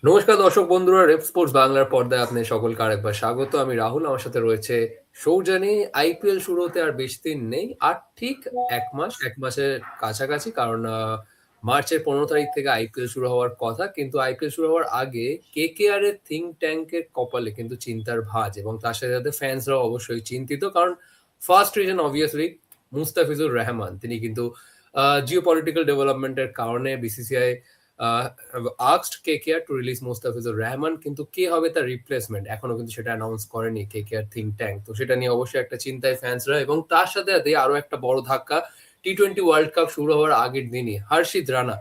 নমস্কার দর্শক বন্ধুরা, রেপ স্পোর্টস বাংলার পর্দায় আপনাদের সকলকে আরেকবার স্বাগত। আমি রাহুল, আমার সাথে রয়েছে সৌজানি। আইপিএল শুরু হতে আর বেশি দিন নেই, আর ঠিক এক মাসের কাছাকাছি, কারণ মার্চের 15 তারিখ থেকে আইপিএল শুরু হওয়ার কথা। কিন্তু আইপিএল শুরু হওয়ার আগে কেকেআর এর থিঙ্ক ট্যাঙ্কের কপালে কিন্তু চিন্তার ভাঁজ, এবং তার সাথে সাথে ফ্যান্সরাও অবশ্যই চিন্তিত। কারণ first reason obviously Mustafizur Rahman, তিনি কিন্তু জিও পলিটিক্যাল ডেভেলপমেন্টের কারণে BCCI asked KKR to release Mustafizur Rahman, কিন্তু কে হবে তার রিপ্লেসমেন্ট এখনো কিন্তু সেটা অ্যানাউন্স করেনি কেকেআর থিঙ্ক ট্যাঙ্ক। তো সেটা নিয়ে অবশ্যই একটা চিন্তায় ফ্যান্সরা, এবং তার সাথে সাথে আরো একটা বড় ধাক্কা, টি-20 ওয়ার্ল্ড কাপ শুরু হওয়ার আগের দিনই হর্ষিত রানা,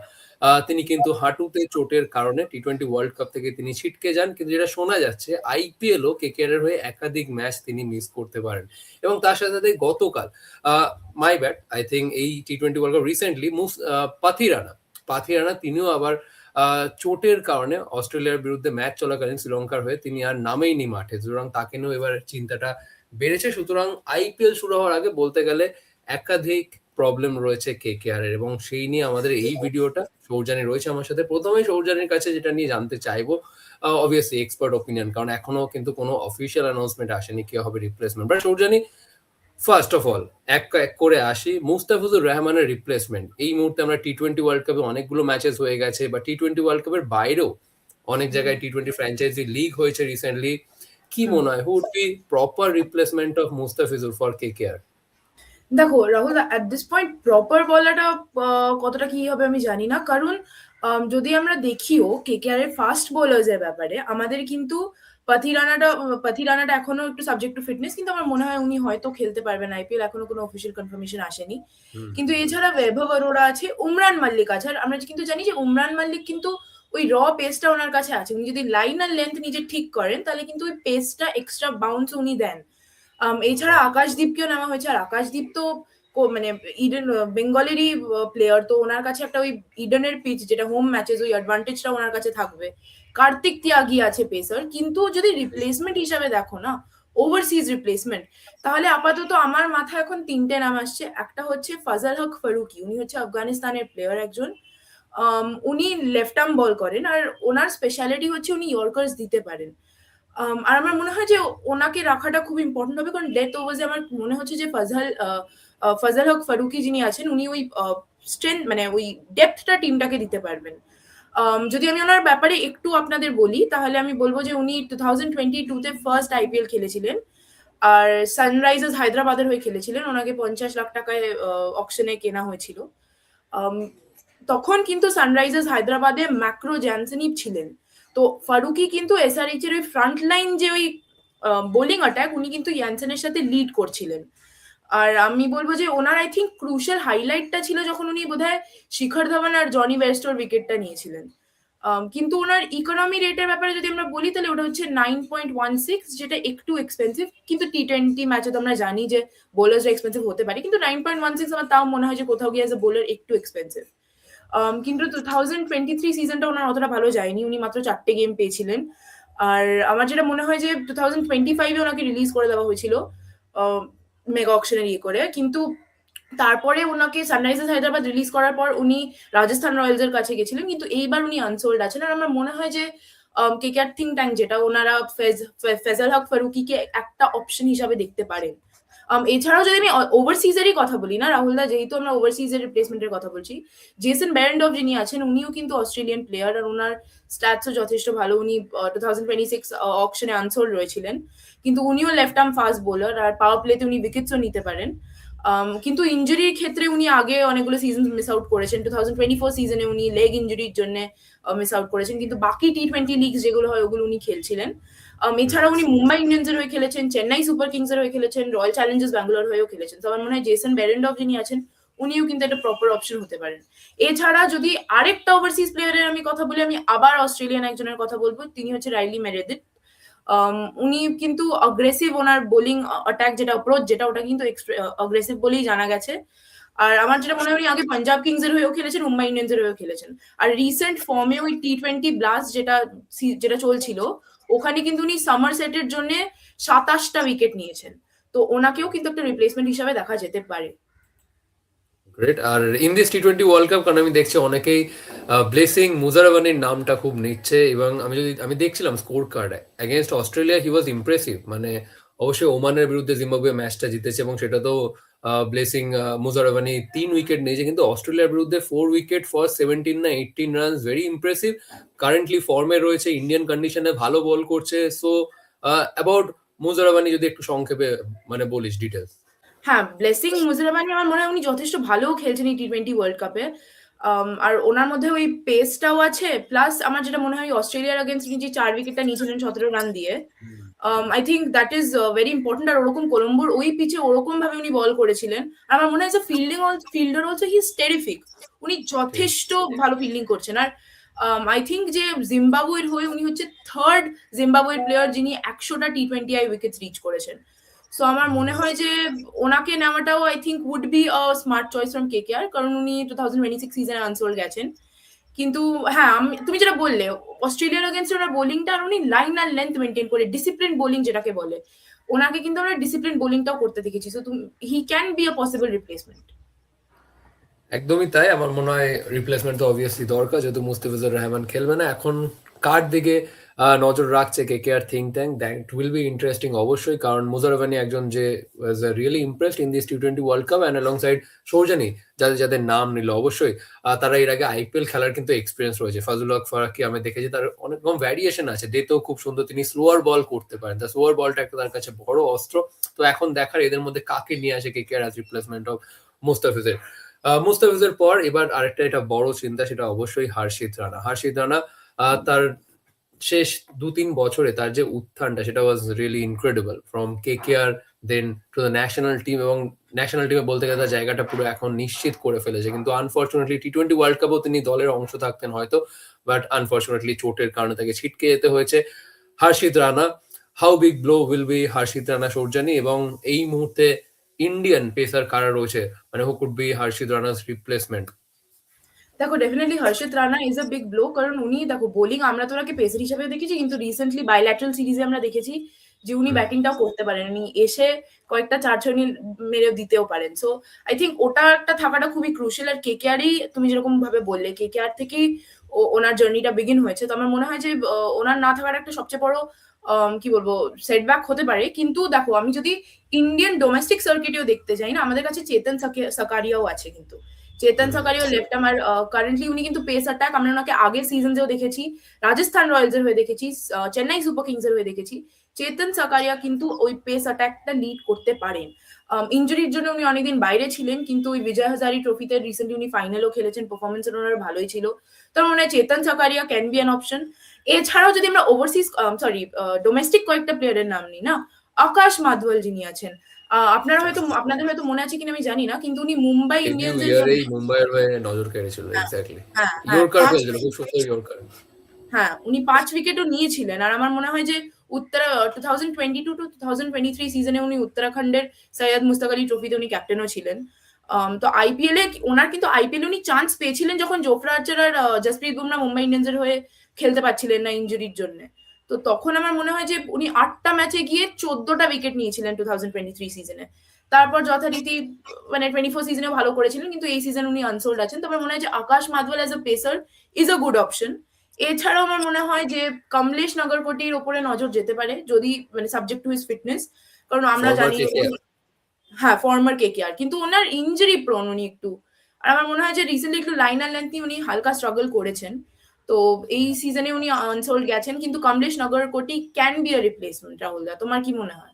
তিনি কিন্তু হাঁটুতে চোটের কারণে টি-20 ওয়ার্ল্ড কাপ থেকে তিনি ছিটকে যান। কিন্তু যেটা শোনা যাচ্ছে, আইপিএলও কেকেআর এর হয়ে একাধিক ম্যাচ তিনি মিস করতে পারেন। এবং তার সাথে সাথে গতকাল, মাই ব্যাড, আই থিঙ্ক এই টি-20 ওয়ার্ল্ড কাপ রিসেন্টলি পাথিরানা তিনিও আবার চোটের কারণে অস্ট্রেলিয়ার বিরুদ্ধে ম্যাচ চলাকালীন শ্রীলঙ্কার হয়ে তিনি আর নামেইনি মাঠে। সুতরাং তাকে নিয়েও এবার চিন্তাটা বেড়েছে। সুতরাং আইপিএল শুরু হওয়ার আগে বলতে গেলে একাধিক প্রবলেম রয়েছে কেকেআর এর, এবং সেই নিয়ে আমাদের এই ভিডিওটা। সৌজানি রয়েছে আমার সাথে। প্রথমে সৌজানির কাছে যেটা নিয়ে জানতে চাইবো, অবভিয়াসলি এক্সপার্ট ওপিনিয়ন, কারণ এখনো কিন্তু কোনো অফিসিয়াল অ্যানাউন্সমেন্ট আসেনি কে হবে replacement. But Soujani, first of all এক এক করে আসি, মুস্তাফিজুর রহমানের রিপ্লেসমেন্ট এই মুহূর্তে আমরা টি-20 ওয়ার্ল্ড কাপে অনেকগুলো ম্যাচেস হয়ে গেছে, বা টি-20 ওয়ার্ল্ড কাপের বাইরেও অনেক জায়গায় টি-20 ফ্র্যাঞ্চাইজি লিগ হয়েছে রিসেন্টলি। কি মনে হয়, who would be proper replacement of Mustafizur for KKR? দেখো Rahul, at this point proper বলাটা কতটা কি হবে আমি জানি না, কারণ যদি আমরা দেখিও কেকেআর এর ফাস্ট বোলার্স এর ব্যাপারে, আমাদের কিন্তু পাথিরানাটা এখনো একটু সাবজেক্ট টু ফিটনেস, কিন্তু আমার মনে হয় উনি হয়তো খেলতে পারবেন আইপিএল, এখনো কোনো অফিসিয়াল কনফার্মেশন আসেনি। কিন্তু এছাড়া বৈভব অরোরা আছে, উমরান মাল্লিক আছে, আর আমরা কিন্তু জানি যে উমরান মাল্লিক কিন্তু ওই র পেসটা ওনার কাছে আছে। উনি যদি লাইন আর লেন্থ নিজে ঠিক করেন, তাহলে কিন্তু ওই পেসটা এক্সট্রা বাউন্স উনি দেন। এছাড়া আকাশদীপকেও নেওয়া হয়েছে, আর আকাশদীপ তো মানে ইডেন বেঙ্গলেরই প্লেয়ার, তো ওনার কাছে একটা ওই ইডেনের পিচ, যেটা হোম ম্যাচেস, ওই অ্যাডভান্টেজটা ওনার কাছে থাকবে। কার্তিক ত্যাগী আছে পেসার, কিন্তু যদি রিপ্লেসমেন্ট হিসাবে দেখো না, ওভারসিজ রিপ্লেসমেন্ট, তাহলে আপাতত আমার মাথায় এখন তিনটে নাম আসছে। একটা হচ্ছে ফাজাল হক ফারুকি, উনি হচ্ছে আফগানিস্তানের প্লেয়ার একজন। উনি লেফট আর্ম বল করেন, আর ওনার স্পেশালিটি হচ্ছে উনি ইয়র্কার্স দিতে পারেন। আর আমার মনে হয় যে ওনাকে রাখাটা খুব ইম্পর্টেন্ট হবে, কারণ ডেথ ওভার্সে আমার মনে হচ্ছে যে ফাজাল হক ফারুকি যিনি আছেন, উনি ওই স্ট্রেংথ মানে ওই ডেপথটা টিমটাকে দিতে পারবেন। যদি আমি ওনার ব্যাপারে একটু আপনাদের বলি, তাহলে আমি বলবো যে উনি 2022-তে ফার্স্ট আইপিএল খেলেছিলেন, আর সানরাইজার্স হায়দ্রাবাদের হয়ে খেলেছিলেন। ওনাকে 50 লাখ টাকায় অকশনে কেনা হয়েছিল। তখন কিন্তু সানরাইজার্স হায়দ্রাবাদে ম্যাক্রো জ্যানসেনই ছিলেন। তো ফারুকি কিন্তু এসআরএইচ এর ওই ফ্রন্ট লাইন যে ওই বোলিং অ্যাটাক, উনি কিন্তু ইয়ানসেনের সাথে লিড করছিলেন। আর আমি বলবো যে ওনার আই থিঙ্ক ক্রুশাল হাইলাইটটা ছিল যখন উনি বোধহয় শিখর ধাওয়ান আর জনি বেয়ারস্টোর উইকেটটা নিয়েছিলেন। কিন্তু ওনার ইকোনমি রেটের ব্যাপারে যদি আমরা বলি, তাহলে ওটা হচ্ছে 9.16, যেটা একটু এক্সপেন্সিভ। কিন্তু টি-20 ম্যাচে তো আমরা জানি যে বোলার্সরা এক্সপেন্সিভ হতে পারে, কিন্তু 9.16 আমার তাও মনে হয় যে কোথাও গিয়ে অ্যাজ এ বোলার একটু এক্সপেন্সিভ। কিন্তু 2023 সিজনটা ওনার অতটা ভালো যায়নি, উনি মাত্র 4টে গেম পেয়েছিলেন। আর আমার যেটা মনে হয় যে 2025-এ ওনাকে রিলিজ করে দেওয়া হয়েছিল মেগা অকশনের ইয়ে করে, কিন্তু তারপরে ওনাকে সানরাইজার্স হায়দ্রাবাদ রিলিজ করার পর উনি রাজস্থান রয়্যালসের কাছে গেছিলেন, কিন্তু এইবার উনি আনসোল্ড আছেন। আর আমার মনে হয় যে কেকেআর থিঙ্ক ট্যাঙ্ক, যেটা ওনারা ফেজাল হক ফারুকিকে একটা অপশন হিসাবে দেখতে পারেন। এছাড়াও যদি আমি ওভারসিজেরই কথা বলি না রাহুলদা, যেহেতু আমরা ওভারসিজের রিপ্লেসমেন্টের কথা বলছি, জেসন বেরেন্ডভ যিনি আছেন, উনিও কিন্তু অস্ট্রেলিয়ান প্লেয়ার, আর ওনার স্ট্যাটসও যথেষ্ট ভালো। উনি 2026 অকশনে আনসোল্ড রয়েছিলেন, কিন্তু উনিও লেফট আর্ম ফাস্ট বোলার, আর পাওয়ার প্লেতে উনি উইকেটসও নিতে পারেন। কিন্তু ইঞ্জুরির ক্ষেত্রে উনি আগে অনেকগুলো সিজন মিস আউট করেছেন। 2024 সিজনে উনি লেগ ইঞ্জুরির জন্য মিস আউট করেছেন, কিন্তু বাকি টি-20 লিগস যেগুলো হয় ওগুলো উনি খেলছিলেন। এছাড়া উনি মুম্বাই ইন্ডিয়ান্সের হয়ে খেলেছেন, চেন্নাই সুপার কিংসের হয়ে খেলেছেন, রয়্যাল চ্যালেঞ্জার্স ব্যাঙ্গালোর হয়েও খেলেছেন। তো আমার মনে হয় জেসন বেরেন্ডভ যিনি আছেন, উনিও কিন্তু একটা প্রপার অপশন হতে পারেন। এছাড়া যদি আরেকটা ওভারসিজ প্লেয়ারের আমি কথা বলি, আমি আবার অস্ট্রেলিয়ান একজনের কথা বলবো, তিনি হচ্ছে রাইলি মেরেদিথ। উনি কিন্তু অ্যাগ্রেসিভ, ওনার বোলিং অ্যাটাক যেটা অ্যাপ্রোচ যেটা, ওটা কিন্তু অ্যাগ্রেসিভ বলেই জানা গেছে। আর আমার যেটা মনে হয়, উনি আগে পাঞ্জাব কিংস এর হয়েও খেলেছেন, মুম্বাই ইন্ডিয়ান্স এর হয়েও খেলেছেন। আর রিসেন্ট ফর্মে ওই টি-20 ব্লাস্ট যেটা চলছিল, ওখানে কিন্তু উনি সামার সেটের জন্য 27টা উইকেট নিয়েছেন। তো ওনাকেও কিন্তু একটা রিপ্লেসমেন্ট হিসাবে দেখা যেতে পারে। গ্রেট। আর ইন দিস টি-20 ওয়ার্ল্ড কাপ, কারণ আমি দেখছি অনেকেই ব্লেসিং মুজারাবানির নামটা খুব নিচ্ছে, এবং আমি দেখছিলাম স্কোর কার্ড এগেনস্ট অস্ট্রেলিয়া, হি ওয়াজ ইমপ্রেসিভ। মানে অবশ্যই ওমানের বিরুদ্ধে জিম্বাবুয়ে ম্যাচটা জিতেছে এবং সেটা তো ব্লেসিং মুজারাবানি 3 উইকেট নিয়েছে, কিন্তু অস্ট্রেলিয়ার বিরুদ্ধে 4 উইকেট ফর 17 না 18 রানস, ভেরি ইমপ্রেসিভ। কারেন্টলি ফর্মে রয়েছে, ইন্ডিয়ান কন্ডিশনে ভালো বল করছে। সো অ্যাবাউট মুজারাবানি যদি একটু সংক্ষেপে মানে বলিস ডিটেলস। হ্যাঁ, ব্লেসিং মুজিরাবানি আমার মনে হয় উনি যথেষ্ট ভালোও খেলছেন এই টি-20 ওয়ার্ল্ড কাপে। আর ওনার মধ্যে ওই পেসটাও আছে, প্লাস আমার যেটা মনে হয় অস্ট্রেলিয়ার এগেনস্ট উনি যে 4 উইকেটটা নিয়েছিলেন 17 রান দিয়ে, I think that is very important. আর ওরকম কলম্বোর ওই পিচে ওরকম ভাবে উনি বল করেছিলেন। আর আমার মনে হয় fielder also he is terrific. উনি যথেষ্ট ভালো ফিল্ডিং করছেন। আর আই থিঙ্ক যে জিম্বাবুয়ের হয়ে উনি হচ্ছে থার্ড জিম্বাবুয়ের প্লেয়ার যিনি 100টা টি-20 উইকেটস রিচ করেছেন। সো আমার মনে হয় যে ওনাকে নেওয়াটাও I think would be a smart choice from KKR, কারণ উনি 2026 সিজনে আনসোল্ড গেছেন। কিন্তু হ্যাঁ, তুমি যেটা বললে অস্ট্রেলিয়ার এগেনস্টে ওনার বোলিংটা, আর উনি লাইন আর লেন্থ মেনটেন করে ডিসিপ্লিন বোলিং যেটাকে বলে, ওনাকে কিন্তু আমরা ডিসিপ্লিন বোলিংটাও করতে দেখেছি। So he can be a possible replacement. একদমই তাই। আমার মনে হয় রিপ্লেসমেন্ট তো অবভিয়াসলি দরকার, যেহেতু মুস্তাফিজুর রহমান খেলবে না। এখন কার দিকে নজর রাখছে KKR think tank, that will be interesting অবশ্যই, কারণ মুজারাবানি একজন যে was really impressed in this টি-20 world cup, and alongside Soujani, যাদের যাদের নাম নিল অবশ্যই তারা এর আগে আইপিএল খেলার কিন্তু এক্সপিরিয়েন্স রয়েছে। ফাজুল হক ফারাকি আমি দেখেছি, তার অনেক রকম ভ্যারিয়েশন আছে, ডেতেও খুব সুন্দর, তিনি স্লোয়ার বল করতে পারেন, তার স্লোয়ার বলটা একটা তার কাছে বড় অস্ত্র। তো এখন দেখার এদের মধ্যে কাকে নিয়ে আসে কেকেআর অ্যাজ রিপ্লেসমেন্ট অফ মুস্তাফিজের। মুস্তাফিজের পর এবার আরেকটা এটা বড় চিন্তা, সেটা অবশ্যই হর্ষিত রানা। হর্ষিত রানা তার শেষ 2-3 বছরে তার যে উত্থানটা, সেটা was really incredible, from KKR then to the national team, এবং ন্যাশনাল টিমে বলতে গেলে তার জায়গাটা পুরো এখন নিশ্চিত করে ফেলেছে। কিন্তু আনফর্চুনেটলি টি-20 ওয়ার্ল্ড কাপেও তিনি দলের অংশ থাকতেন হয়তো, বাট আনফর্চুনেটলি চোটের কারণে তাকে ছিটকে যেতে হয়েছে। Harshit Rana, how big blow will be Harshit Rana Soujani, এবং এই মুহূর্তে ইন্ডিয়ান পেসার কারা রয়েছে, মানে who could be Harshit Rana's replacement? দেখো, definitely Harshit Rana is a big blow, কারণ উনি দেখো বোলিং আমরা তো ওনাকে পেসার হিসেবে দেখেছি, কিন্তু রিসেন্টলি বাইল্যাটারাল সিরিজে আমরা দেখেছি যে উনি ব্যাটিংটাও করতে পারেন, উনি এসে কয়েকটা চার ছয়নি মেরে দিতেও পারেন। সো আই থিঙ্ক ওটা একটা থাকাটা খুবই ক্রুশিয়াল। আর কেকেআরই তুমি যেরকম ভাবে বললে, কেকেআর থেকেই ওনার জার্নিটা বিগিন হয়েছে। তো আমার মনে হয় যে ওনার না থাকার একটা সবচেয়ে বড় কি বলবো সেটব্যাক হতে পারে। কিন্তু দেখো, আমি যদি ইন্ডিয়ান ডোমেস্টিক সার্কিটেও দেখতে যাই না, আমাদের কাছে চেতন সাকারিয়াও আছে। কিন্তু চেতন সাকারিয়া লেফট আমার কারেন্টলি উনি কিন্তু পেস অ্যাটাক, আমরা ওনাকে আগের সিজনসেও দেখেছি, রাজস্থান রয়্যালস এর হয়ে দেখেছি, চেন্নাই সুপার কিংস এর হয়ে দেখেছি। চেতন সাকারিয়া কিন্তু ওই পেস অ্যাটাকটা লিড করতে পারেন। ইনজুরির জন্য উনি অনেকদিন বাইরে ছিলেন, কিন্তু ওই বিজয় হাজারি ট্রফিতে রিসেন্টলি উনি ফাইনালও খেলেছেন, পারফরমেন্স ওনার ভালোই ছিল। তো আমার মনে হয় Chetan Sakariya can be an option. এছাড়াও যদি আমরা ওভারসিজ ডোমেস্টিক কয়েকটা প্লেয়ারের নাম নিই না, আকাশ মাধওয়াল যিনি আছেন, আপনাদের হয়তো মনে আছে কিনা আমি জানি না, কিন্তু উনি মুম্বাই ডেবিউ ইন্ডিয়ান্স এর জন্য, ইয়ারেই মুম্বাইয়ের হয়ে নজর কেড়েছিল। হ্যাঁ এক্স্যাক্টলি, হ্যাঁ হ্যাঁ ইয়র্কার খেলেছিল, খুব সুন্দর ইয়র্কার। হ্যাঁ, উনি 5 উইকেটও নিয়েছিলেন। আর আমার মনে হয় যে 2022 টু 2023 সিজনে উনি উত্তরাখণ্ডের সৈয়দ মুস্তাক আলী ট্রফিতে উনি ক্যাপ্টেনও ছিলেন। তো আইপিএল এ ওনার কিন্তু আইপিএল উনি চান্স পেয়েছিলেন যখন জোফরা আর্চার আর জসপ্রীত বুমরা মুম্বাই ইন্ডিয়ান্সের হয়ে খেলতে পারছিলেন না ইনজুরির জন্য। তো তখন আমার মনে হয় যে উনি 8টা ম্যাচে গিয়ে 14টা উইকেট নিয়েছিলেন 2023 সিজনে। তারপর যথারীতি মানে 24 সিজনেও ভালো করেছিলেন, কিন্তু এই সিজন উনি আনসোল্ড আছেন। তো আমার মনে হয় যে Akash Madhwal as a pacer is a good option. এছাড়াও আমার মনে হয় যে কমলেশ নাগরকোটির ওপরে নজর যেতে পারে, যদি মানে সাবজেক্ট টু হিজ ফিটনেস, কারণ আমরা ফরমার জানি কেকেআর। হ্যাঁ ফর্মার কেকেআর, কিন্তু ওনার ইনজুরি প্রোন উনি একটু। আর আমার মনে হয় যে রিসেন্টলি একটু লাইন আর লেন্থ উনি হালকা স্ট্রাগল করেছেন। তো এই সিজনে উনি আনসোল্ড গেছেন, কিন্তু Kamlesh Nagarkoti can be a replacement. Rahul da, তোমার কি মনে হয়?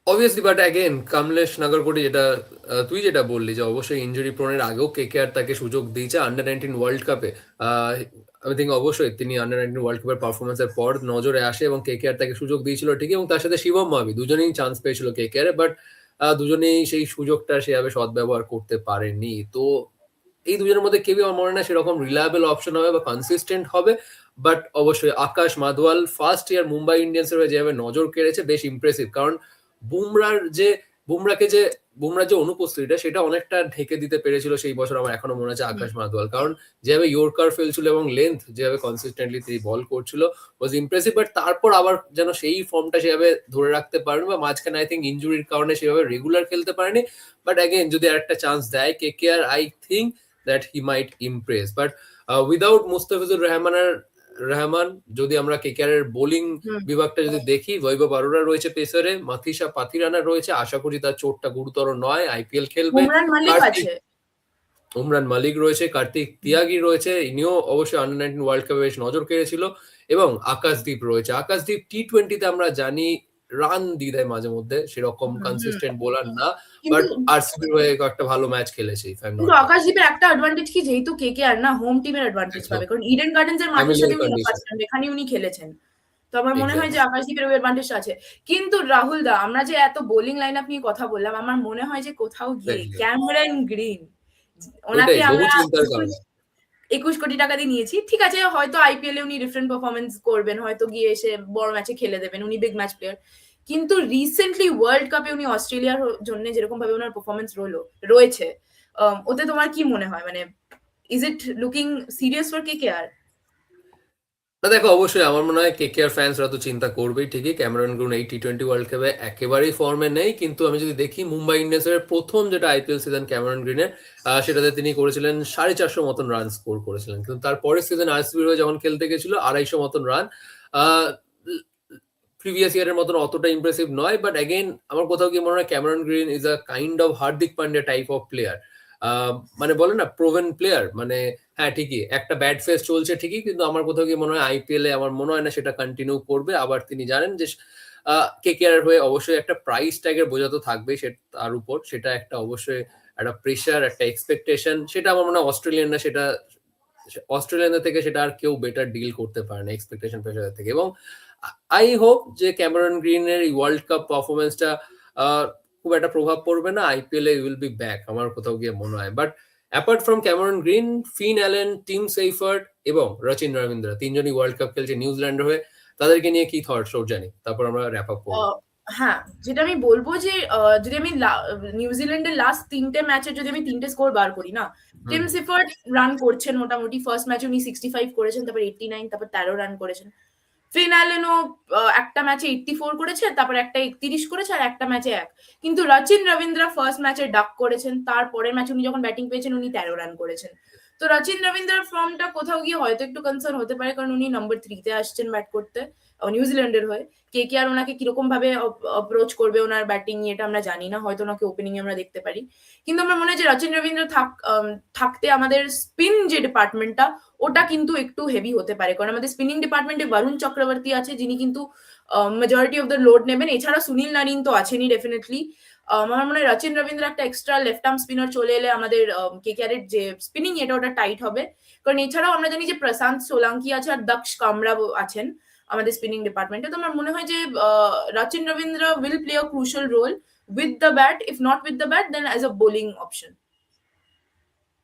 Obviously, but again Kamlesh Nagarkoti, যেটা তুই যেটা বললি যে অবশ্যই ইনজুরি প্রোনের আগেও কেকেআর তাকে সুযোগ দিয়েছে আন্ডার 19 ওয়ার্ল্ড কাপে। আমি থিঙ্ক অবশ্যই তিনি আন্ডার 19 ওয়ার্ল্ড কাপের পারফরমেন্সের পর নজরে আসে এবং কেকেআর তাকে সুযোগ দিয়েছিল ঠিকই, এবং তার সাথে শিবম মাভি দুজনেই চান্স পেয়েছিল কেকেআরে, বাট দুজনেই সেই সুযোগটা সেভাবে সদ্ব্যবহার করতে পারেনি। তো এই দুজনের মধ্যে কেউই আমার মনে হয় না সেরকম রিলায়েবল অপশন হবে বা কনসিস্টেন্ট হবে। বাট অবশ্যই আকাশ মাধওয়াল ফার্স্ট ইয়ার মুম্বাই ইন্ডিয়ান্সের হয়ে যেভাবে নজর কেড়েছে, বেশ ইমপ্রেসিভ। কারণ বুমরার যে বুমরাকে যে বুমরার যে অনুপস্থিতিটা সেটা অনেকটা ঢেকে দিতে পেরেছিল সেই বছর। আমার এখনো মনে আছে আকাশ মাদওয়াল, কারণ যেভাবে ইয়র্কার ফেলছিল এবং লেন্থ যেভাবে কনসিস্টেন্টলি তিনি বল করছিল ওয়াজ ইমপ্রেসিভ। বাট তারপর আবার যেন সেই ফর্মটা সেভাবে ধরে রাখতে পারেনি, বা মাঝখানে আই থিঙ্ক ইনজুরির কারণে সেভাবে রেগুলার খেলতে পারেনি। বাট অ্যাগেন যদি আরেকটা চান্স দেয় KKR, I think that he might impress. But without Mustafizur Rahman যদি আমরা কেকেআর এর বোলিং বিভাগটা যদি দেখি, বৈভব অরোরা রয়েছে পেসারে, মাথিসা পাথিরানা রয়েছে, আশা করি তার চোটটা গুরুতর নয়, আইপিএল খেলবে। উমরান মালিক কার্তিক আছে। উমরান মালিক রয়েছে, কার্তিক তিয়াগি রয়েছে, ইনিও অবশ্যই আন্ডার 19 ওয়ার্ল্ড কাপে বেশ নজর কেড়েছিল, এবং আকাশদীপ রয়েছে। আকাশদীপ টি-20তে আমরা জানি রান দিয়ে দেয় মাঝে মধ্যে, সেরকম কনসিস্টেন্ট বোলার না, বাট কিন্তু আরসিবির হয়ে একটা ভালো ম্যাচ খেলেছে if I'm not কিন্তু wrong। আকাশদীপের একটা অ্যাডভান্টেজ কি, যেহেতু কেকেআর না হোম টিমের অ্যাডভান্টেজ একদম পাবে, কারণ ইডেন গার্ডেন্স এর মাঠের ফ্যামিলিয়ার সাথে উনি কন্ডিশন, অভ্যস্ত, এখানে উনি খেলেছেন। তো আমার মনে হয় যে এক্স্যাক্টলি। আকাশদীপের ওই অ্যাডভান্টেজটা আছে। কিন্তু রাহুল দা, আমরা যে এত বোলিং লাইন আপ নিয়ে কথা বললাম, আমার মনে হয় যে কোথাও গিয়ে এক্স্যাক্টলি ক্যামেরন গ্রিন, ওনাকে ওইটাই বহু আমরা চিন্তার কারণ। 21 কোটি টাকা দিয়ে নিয়েছি, ঠিক আছে, হয়তো আইপিএল এ উনি ডিফারেন্ট পারফরমেন্স করবেন, হয়তো গিয়ে এসে বড় ম্যাচে খেলে দেবেন, উনি বিগ ম্যাচ প্লেয়ার। কিন্তু রিসেন্টলি ওয়ার্ল্ড কাপে উনি অস্ট্রেলিয়ার জন্য যেরকম ভাবে ওনার পারফরমেন্স রয়েছে, ওতে তোমার কি মনে হয়, মানে is it looking serious for KKR? না দেখো, অবশ্যই আমার মনে হয় কেকেআর ফ্যান্সরা তো চিন্তা করবেই ঠিকই। ক্যামেরন গ্রিন এই টি-20 ওয়ার্ল্ড কাপে একেবারেই ফর্মে নেই, কিন্তু আমি যদি দেখি মুম্বাই ইন্ডিয়ান্সের প্রথম যেটা আইপিএল সিজন ক্যামেরন গ্রিনের, সেটাতে তিনি করেছিলেন 450 মতন রান স্কোর করেছিলেন, কিন্তু তারপরের সিজন আরসিবির হয়ে যখন খেলতে গেছিল 250 মতন রান। প্রিভিয়াস ইয়ারের মতন অতটা ইমপ্রেসিভ নয়, বাট অ্যাগেন আমার কোথাও গিয়ে মনে হয় Cameron green is a kind of Hardik Pandya type of player. মানে বলে না প্রোভেন প্লেয়ার, মানে হ্যাঁ ঠিকই একটা ব্যাড ফেস চলছে ঠিকই, কিন্তু আমার কোথাও গিয়ে মনে হয় আইপিএল এ আমার মনে হয় না সেটা কন্টিনিউ করবে। আবার তিনি জানেন যে কেকেআর হয়ে অবশ্যই একটা প্রাইস ট্যাগের বোঝা তো থাকবেই, তার উপর সেটা একটা অবশ্যই একটা প্রেশার, একটা এক্সপেকটেশন, সেটা আমার মনে হয় অস্ট্রেলিয়ানদের থেকে সেটা আর কেউ বেটার ডিল করতে পারে না এক্সপেকটেশন প্রেশারের থেকে। এবং আই হোপ যে ক্যামেরন গ্রিনের ওয়ার্ল্ড কাপ পারফরমেন্সটা খুব একটা প্রভাব পড়বে না, আইপিএল এ উইল বি ব্যাক আমার কোথাও গিয়ে মনে হয়। But apart from Cameron Green, Finn Allen, Tim Seifert এবং রচিন রবীন্দ্র তিনজনই ওয়ার্ল্ড কাপ খেলছে নিউজিল্যান্ডের হয়ে। তাদেরকে নিয়ে কি থট সৌজানি, তারপর আমরা র্যাপ আপ করবো। হ্যাঁ, যেটা আমি বলবো যে যদি আমি নিউজিল্যান্ডের লাস্ট 3টে ম্যাচের যদি আমি 3টে স্কোর বার করি না, টিম সিফার্ট রান করছেন মোটামুটি। ফার্স্ট ম্যাচে উনি 65 করেছেন, তারপর 89, তারপর 13 রান করেছেন। ফিন অ্যালেনও একটা ম্যাচে 84 করেছে, তারপর একটা 31 করেছে, আর একটা ম্যাচে 1। কিন্তু রচিন রবীন্দ্র ফার্স্ট ম্যাচে ডাক করেছেন, তারপরের ম্যাচে উনি যখন ব্যাটিং পেয়েছেন উনি 13 রান করেছেন। তো রচিন রবীন্দ্রের ফর্মটা কোথাও গিয়ে হয়তো একটু কনসার্ন হতে পারে, কারণ উনি নম্বর 3-তে আসছেন ব্যাট করতে নিউজিল্যান্ডের হয়ে। কেকেআর ওনাকে কিরকম ভাবে অ্যাপ্রোচ করবে ওনার ব্যাটিং, এটা আমরা জানি না, হয়তো ওনাকে ওপেনিং এ আমরা দেখতে পারি। কিন্তু আমার মনে হয় যে রচিন রবীন্দ্র থাকতে আমাদের স্পিন যে ডিপার্টমেন্টটা, ওটা কিন্তু একটু হেভি হতে পারে, কারণ আমাদের স্পিনিং ডিপার্টমেন্টে বরুণ চক্রবর্তী আছে, যিনি কিন্তু মেজরিটি অফ দ্য লোড নেবেন। এছাড়া সুনীল নারিন তো আছেনই ডেফিনেটলি। আমার মনে হয় রচিন রবীন্দ্র একটা এক্সট্রা লেফট আর্ম স্পিনার চলে এলে আমাদের কেকেআর এর যে স্পিনিং, এটা ওটা টাইট হবে। কারণ এছাড়াও আমরা জানি যে প্রশান্ত সোলাঙ্কি আছে আর দক্ষ কামরা আছেন আমাদের স্পিনিং ডিপার্টমেন্টে। তো আমার মনে হয় যে Rachin Ravindra will play a crucial role with the bat. If not with the bat, then as a bowling option.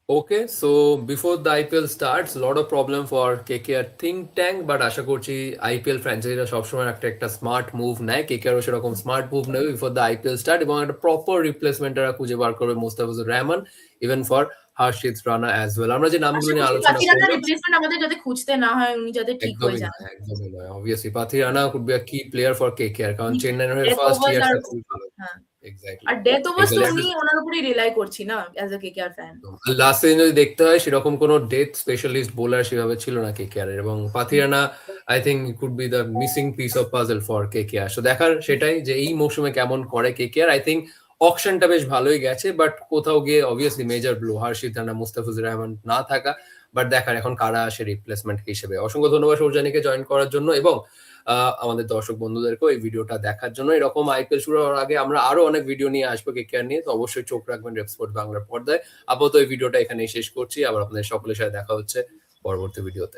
Okay, so before the IPL starts lot of problem for KKR think tank, but আশা করছি IPL ফ্র্যাঞ্চাইজিরা সবসময় একটা smart move নেয়, কেকেআরও সেরকম smart move নেবে before the IPL start, এবং একটা proper replacement এরা খুঁজে বার করবে Mustafizur Rahman, even for Harshit Rana as well. আমরা যে নামগুলো আশা নিয়ে করছি আলোচনা পাতিরানার করলাম, রিপ্লেসমেন্ট আমাদের যাতে খুঁজতে না হয়, উনি যাতে ঠিক হয়ে একদমই যান। নয়, একদমই নয়। Obviously Pathirana could be a কি প্লেয়ার ফর কেকেআর, কারণ চেন্নাইয়ের হয়ে ডেথ ফার্স্ট ওভার্স আর ইয়ারটা খুবই ভালো। হ্যাঁ, এক্স্যাক্টলি, আর ডেথ ওভার্স তো উনি এক্স্যাক্টলি। ওনার উপরেই রিলাই করছি না as a KKR fan. Last season যদি দেখতে হয় সেরকম কোনো ডেথ স্পেশালিস্ট বোলার সেভাবে ছিল না কেকেআর এর, এবং Pathirana I think could be the missing piece of puzzle for KKR. So দেখার সেটাই যে এই মৌসুমে কেমন করে কেকেআর। আই থিঙ্ক অকশনটা বেশ ভালোই গেছে, বাট কোথাও গিয়ে obviously major blow Harshit Rana, Mustafizur Rahman না থাকা, বাট দেখার এখন কারা আসে রিপ্লেসমেন্ট হিসেবে। অসংখ্য ধন্যবাদ সৌজানিকে জয়েন করার জন্য, এবং আমাদের দর্শক বন্ধুদেরকেও এই ভিডিওটা দেখার জন্য। এরকম আইপিএল শুরু হওয়ার আগে আমরা আরো অনেক ভিডিও নিয়ে আসবো কেকেআর নিয়ে, তো অবশ্যই চোখ রাখবেন রেপ স্পোর্টস বাংলার পর্দায়। আপাতত এই ভিডিওটা এখানেই শেষ করছি, আবার আপনাদের সকলের সাথে দেখা হচ্ছে পরবর্তী ভিডিওতে।